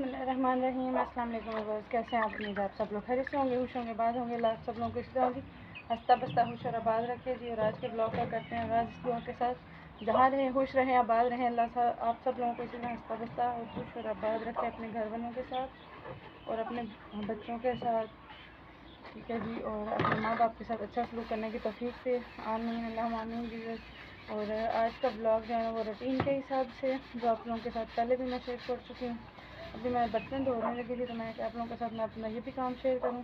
बिस्मिल्लाहिर्रहमानिर्रहीम। अस्सलाम वालेकुम व्यूअर्स, कैसे हैं आप? उम्मीद आप सब लोग खैरियत से होंगे, खुश होंगे, बाद होंगे। लास्ट सब लोगों को इसी तरह होगी हंसता बसता खुश और आबाद रखे जी। और आज के ब्लॉग का करते हैं आगाज़ इस दुआ के साथ, जहाँ रहें खुश रहें, आबाद रहें। अल्लाह आप सब लोगों को इसी तरह हंसता बसता और खुश और आबाद रखे, अपने घर वालों के साथ और अपने बच्चों के साथ, ठीक है जी। और अपने माँ बाप के साथ अच्छा सलूक करने की तौफीक से आमीन, अल्लाहुम्मा आमीन जी। और आज का ब्लॉग जो है वो रूटीन के हिसाब से, जो आप लोगों के साथ पहले भी मैं शेयर कर चुकी हूँ। अभी मैं बर्तन धोने लगी थी तो मैं आप लोगों के साथ मैं अपना ये भी काम शेयर करूँ।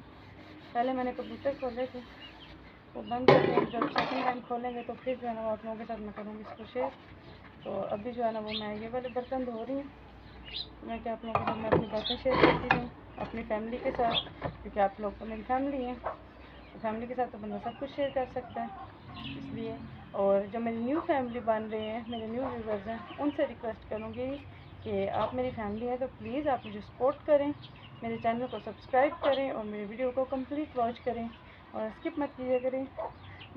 पहले मैंने कबूतर खोले थे, वो बंद कर दिए। जब सेकंड टाइम खोलेंगे तो फिर जो है ना वो आप लोगों के साथ मैं करूँगी इसको शेयर। तो अभी जो है ना वो मैं ये वाले बर्तन धो रही हूँ। तो मैं क्या आप लोगों के साथ मैं अपनी बातें शेयर करती हूँ अपनी फैमिली के साथ, क्योंकि आप लोग तो मेरी फैमिली हैं। तो फैमिली के साथ तो बंदा सब कुछ शेयर कर सकता है, इसलिए। और जो मेरी न्यू फैमिली बन रही है, मेरे न्यू व्यूवर्स हैं, उनसे रिक्वेस्ट करूँगी कि आप मेरी फैमिली है तो प्लीज़ आप मुझे सपोर्ट करें, मेरे चैनल को सब्सक्राइब करें और मेरी वीडियो को कंप्लीट वॉच करें और स्किप मत कीजिए करें।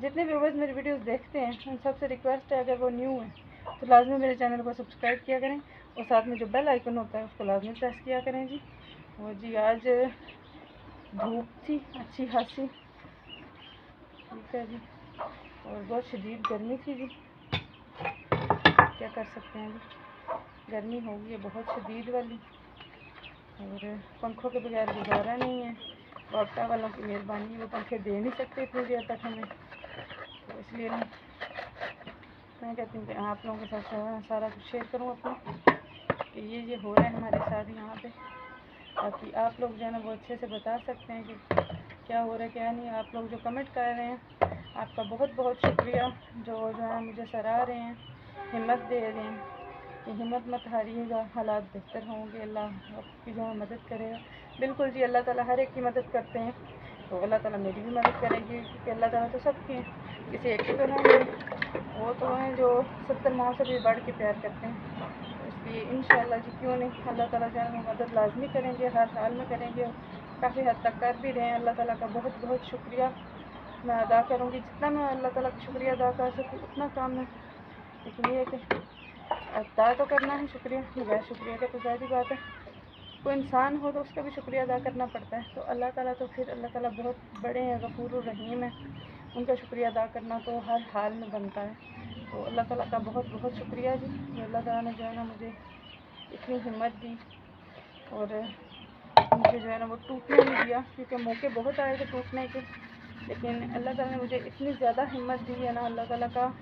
जितने व्यूवर्स मेरी वीडियोस देखते हैं उन सबसे रिक्वेस्ट है, अगर वो न्यू है तो लाजमी मेरे चैनल को सब्सक्राइब किया करें और साथ में जो बेल आइकन होता है उसको लाजमी प्रेस किया करें जी। और जी आज धूप थी अच्छी खासी, ठीक है जी, और बहुत शदीद गर्मी थी जी। क्या कर सकते हैं जी, गर्मी होगी है बहुत शदीद वाली और पंखों के बगैर गुजारा नहीं है। वापटा वालों की मेहरबानी, वो पंखे दे नहीं सकते इतनी देर तक हमें, तो इसलिए मैं कहती हूँ कि आप लोगों के साथ सारा कुछ शेयर करूँ अपना कि ये हो रहा है हमारे साथ यहाँ पे, ताकि आप लोग जो है ना वो अच्छे से बता सकते हैं कि क्या हो रहा है क्या नहीं। आप लोग जो कमेंट कर रहे हैं आपका बहुत बहुत शुक्रिया, जो है मुझे सराह रहे हैं, हिम्मत दे रहे हैं कि हिम्मत मत हारिएगा, हालात बेहतर होंगे, अल्लाह आपकी जो है मदद करेगा। बिल्कुल जी, अल्लाह ताला हर एक की मदद करते हैं, तो अल्लाह ताला मेरी भी मदद करेंगे, क्योंकि अल्लाह ताला तो सबकी हैं, किसी एक की तो है नहीं। वो तो हैं जो 70 माओं से भी बढ़ के प्यार करते हैं, तो इसलिए इंशाअल्लाह जी क्यों नहीं, अल्लाह ताला जो है मदद लाजमी करेंगे, हर हाल में करेंगे। काफ़ी हद तक कर भी रहे हैं। अल्लाह ताला का बहुत बहुत शुक्रिया मैं अदा करूँगी, जितना मैं अल्लाह ताला का शुक्रिया अदा कर सकूँ उतना काम है। लेकिन ये है कि अदा तो करना है शुक्रिया, बगैर शुक्रिया का तो ज़ाहिर बात है, कोई इंसान हो तो उसका भी शुक्रिया अदा करना पड़ता है। तो अल्लाह ताला तो फिर अल्लाह ताला बहुत बड़े हैं, गफूर रहीम है, उनका शुक्रिया अदा करना तो हर हाल में बनता है। तो अल्लाह ताला का बहुत बहुत शुक्रिया जी, कि अल्लाह ताला ने जो है ना मुझे इतनी हिम्मत दी और मुझे जो है ना वो टूटने नहीं दिया, क्योंकि मौके बहुत आए थे टूटने के, लेकिन अल्लाह ताला ने मुझे इतनी ज़्यादा हिम्मत दी है ना, अल्लाह ताला का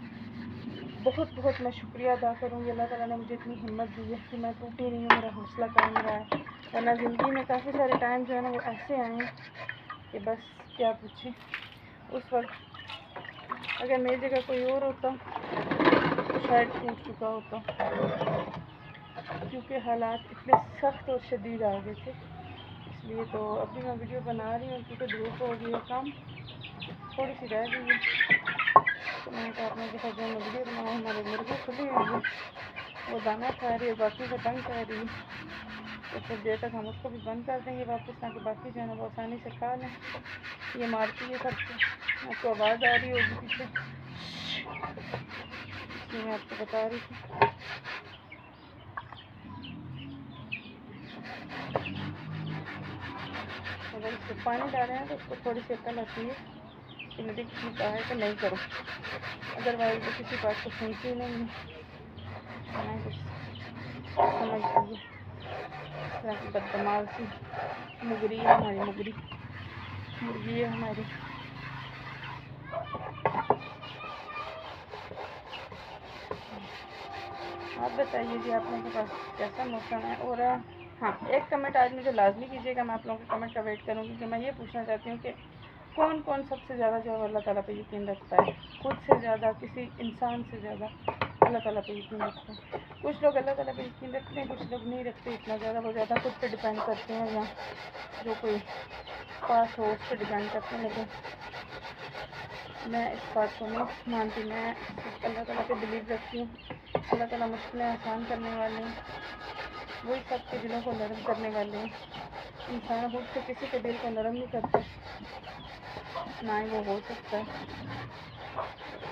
बहुत बहुत मैं शुक्रिया अदा करूँगी। अल्लाह ताला ने मुझे इतनी हिम्मत दी है कि मैं टूटी नहीं हूँ, मेरा हौसला कायम रहा है। वरना ज़िंदगी में काफ़ी सारे टाइम जो है ना वो ऐसे आए हैं कि बस क्या पूछें। उस वक्त अगर मेरी जगह कोई और होता तो शायद टूट चुका होता, क्योंकि हालात इतने सख्त और शदीद आ गए थे। इसलिए तो अभी मैं वीडियो बना रही हूँ, क्योंकि धूप हो गई है, काम थोड़ी सी रह गई है, तो मैंने कहा आप लोगों के साथ जो मैं वीडियो बनाऊँ। हमारे मुर्गी खुली हुई है, वो दाना खा रही है, बाकी से तंग कर रही है, तो कुछ देर तक हम उसको भी बंद कर देंगे वापस, ताकि बाकी जो है ना वो आसानी से खा लें। ये मारती है सबको, आपको आवाज़ आ रही होगी पीछे, इसलिए मैं आपको बता रही थी। अगर इसको पानी डालें हैं तो उसको थोड़ी सी अकल आती है कि मुझे किसी कहा है कि नहीं करो, अदरवाइज वो किसी बात को सुनती नहीं है, मैं कुछ समझती है। इस तरह की बदतमाल सी मुगरी है हमारी, मुर्गी है हमारी। आप बताइए जी, आप लोगों के पास कैसा मौसम है? और हाँ, एक कमेंट आज मुझे लाजमी कीजिएगा, मैं आप लोगों के कमेंट का वेट करूँगी कि मैं ये पूछना चाहती हूँ कि कौन कौन सबसे ज़्यादा जो है अल्लाह ताला पे यकीन रखता है, खुद से ज़्यादा, किसी इंसान से ज़्यादा अल्लाह ताला पे यकीन रखते हैं। कुछ लोग अल्लाह ताला पे यकीन रखते हैं, कुछ लोग नहीं रखते इतना ज़्यादा, वो ज़्यादा खुद पे डिपेंड करते हैं या जो कोई पास हो उस पर डिपेंड करते हैं। लेकिन मैं इस बात को नहीं मानती, मैं अल्लाह ताला पे बिलीव रखती हूँ। अल्लाह ताला मुश्किलें आसान करने वाले हैं, वही सबके दिलों को नरम करने वाले हैं। इंसान खुद से किसी के दिल को नरम नहीं करता, ना ही वो हो सकता है।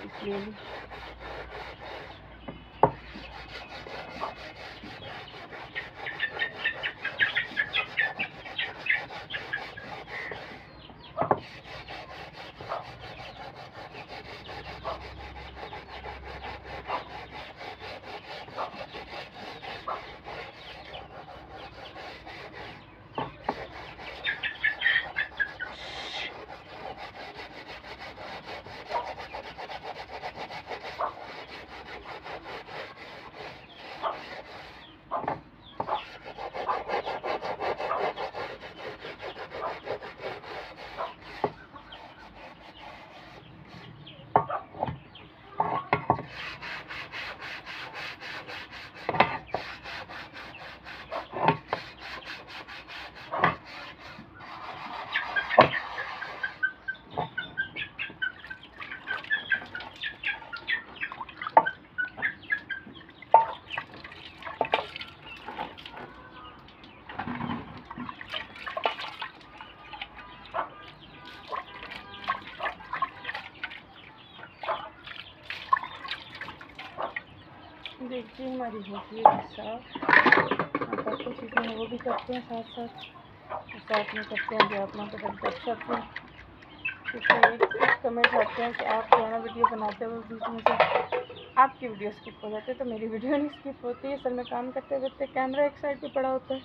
इसलिए भी किचन हमारी होती है साफ, बाकी चीज़ें हैं वो भी करते हैं साथ साथ, और साथ में करते हैं जो आप लोगों के साथ गपशप में। क्योंकि कुछ कमेंट आते हैं कि आप जो है ना वीडियो बनाते हो बीच में से आपकी वीडियो स्किप हो जाती है, तो मेरी वीडियो नहीं स्किप होती है। असल में काम करते करते कैमरा एक साइड पे पड़ा होता है,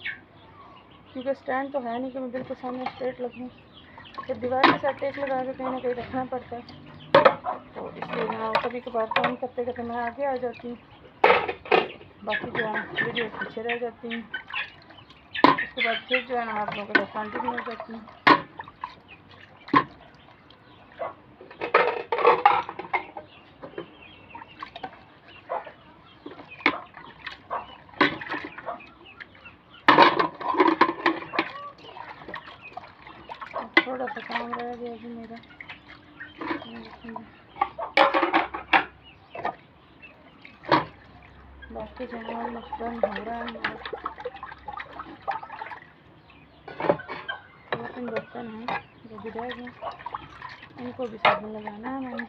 क्योंकि स्टैंड तो है नहीं कि मैं बिल्कुल सामने स्ट्रेट लगूँ, फिर दीवार के साथ टेक लगा के कहीं ना कहीं रखना पड़ता है। तो इसलिए ना कभी कभार काम करते करते मैं आगे आ जाती हूँ, बाकी जो है वीडियो पीछे रह जाती हूँ। उसके बाद फिर जो है ना आप लोगों के साथ कंटिन्यू हो जाती हूँ। थोड़ा सा काम रह गया जी मेरा, बाकी जो है मशरूम हो रहा है हमारा। 2-3 बर्तन हैं जो भी रह गए, उनको भी साबुन लगाना है मैंने।